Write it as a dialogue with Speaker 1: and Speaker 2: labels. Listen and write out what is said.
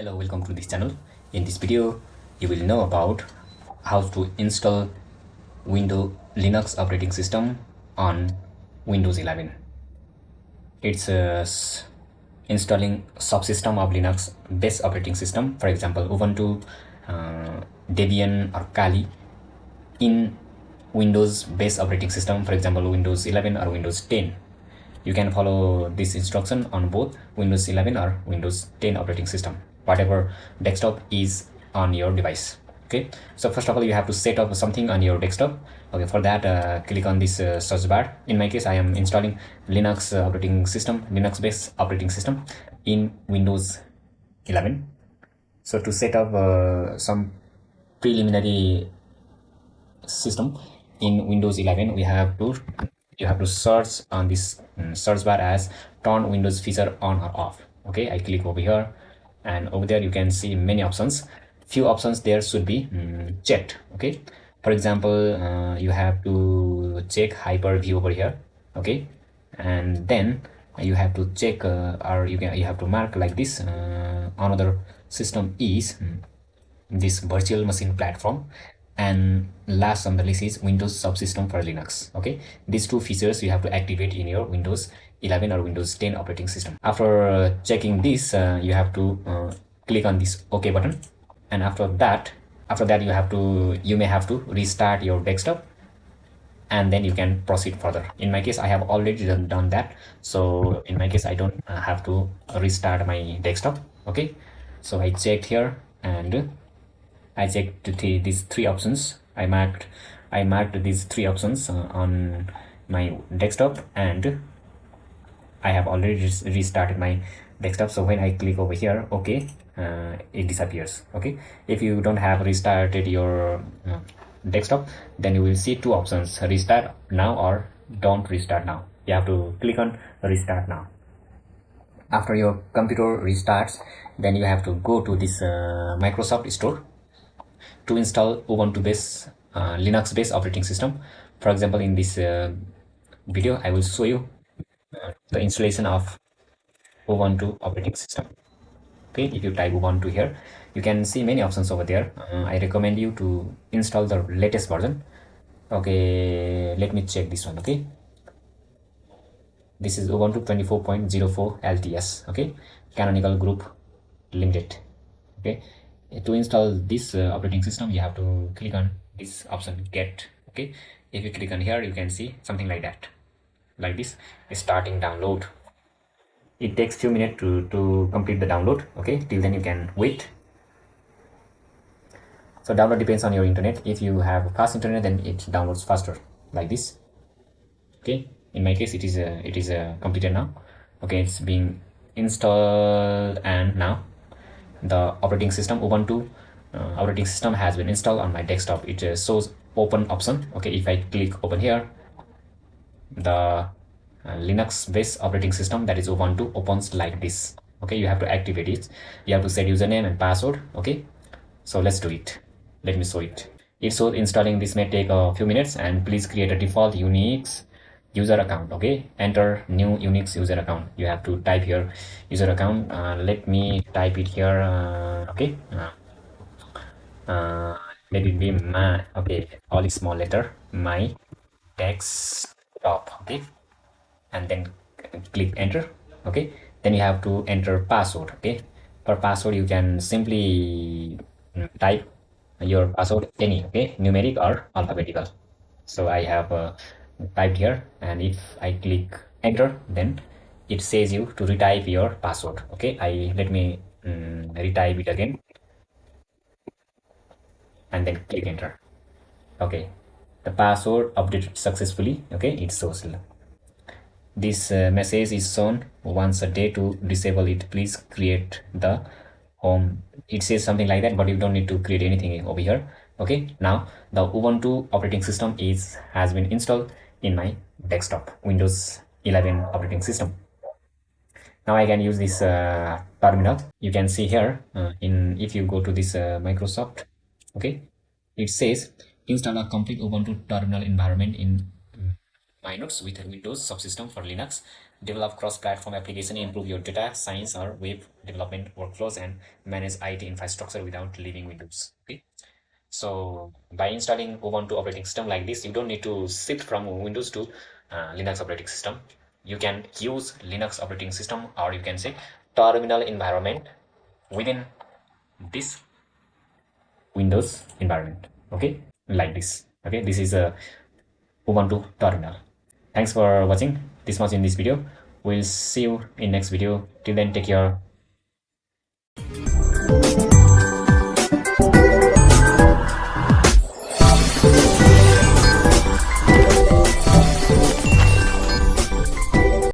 Speaker 1: Hello, welcome to this channel. In this video, you will know about how to install Windows Linux operating system on Windows 11. It's installing subsystem of Linux based operating system, for example, Ubuntu, Debian or Kali in Windows based operating system, for example, Windows 11 or Windows 10. You can follow this instruction on both Windows 11 or Windows 10 operating system, whatever desktop is on your device. Okay, so first of all, you have to set up something on your desktop. Okay, for that, click on this search bar. In my case, I am installing Linux operating system, Linux based operating system in Windows 11. So to set up some preliminary system in Windows 11, you have to search on this search bar as turn Windows feature on or off. Okay, I click over here, and over there you can see many options. Few options there should be checked. Okay, for example, you have to check Hyper-V over here. Okay, and then you have to check or you have to mark like this. Another system is this virtual machine platform, and last on the list is Windows subsystem for Linux. Okay, these two features you have to activate in your Windows 11 or Windows 10 operating system. After checking this, you have to click on this OK button, and after that you may have to restart your desktop, and then you can proceed further. In my case, I have already done that, so in my case I don't have to restart my desktop. Okay, so I checked here, and I checked these three options. I marked these three options on my desktop, and I have already restarted my desktop. So when I click over here, okay, it disappears. Okay, if you don't have restarted your desktop, then you will see two options: restart now or don't restart now. You have to click on restart now. After your computer restarts, then you have to go to this Microsoft Store to install Ubuntu based Linux based operating system. For example, in this video I will show you the installation of Ubuntu operating system. Okay, if you type Ubuntu here, you can see many options over there. I recommend you to install the latest version. Okay, let me check this one. Okay, this is Ubuntu 24.04 LTS. Okay, Canonical Group Limited. Okay, to install this operating system, you have to click on this option get. Okay, if you click on here, you can see something like that, like this, starting download. It takes few minutes to complete the download. Okay, till then you can wait. So download depends on your internet. If you have fast internet, then it downloads faster, like this. Okay, in my case it is completed now. Okay, it's being installed, and now the operating system Ubuntu operating system has been installed on my desktop. It shows open option. Okay, if I click open here, the Linux based operating system, that is Ubuntu, opens like this. Okay, you have to activate it. You have to set username and password. Okay, so let's do it. Let me show it. It shows installing. This may take a few minutes, and please create a default Unix user account. Okay, enter new Unix user account. You have to type here user account. Let me type it here. Okay, let it be my, okay, all is small letter, my desktop. Okay, and then click enter. Okay, then you have to enter password. Okay, for password you can simply type your password any, okay, numeric or alphabetical. So I have typed here, and if I click enter, then it says you to retype your password. Okay, let me retype it again, and then click enter. Okay, the password updated successfully. Okay, it shows. This message is shown once a day. To disable it, please create the home. It says something like that, but you don't need to create anything over here. Okay, now the Ubuntu operating system has been installed in my desktop, Windows 11 operating system. Now I can use this terminal. You can see here if you go to this Microsoft, okay, it says install a complete Ubuntu terminal environment in Minutes with Windows subsystem for Linux. Develop cross-platform application, improve your data science or web development workflows, and manage IT infrastructure without leaving Windows. Okay. So by installing Ubuntu operating system like this, you don't need to shift from Windows to Linux operating system. You can use Linux operating system, or you can say terminal environment within this Windows environment. Okay, like this. Okay, this is a Ubuntu terminal. Thanks for watching this much in this video. We'll see you in next video. Till then, take care.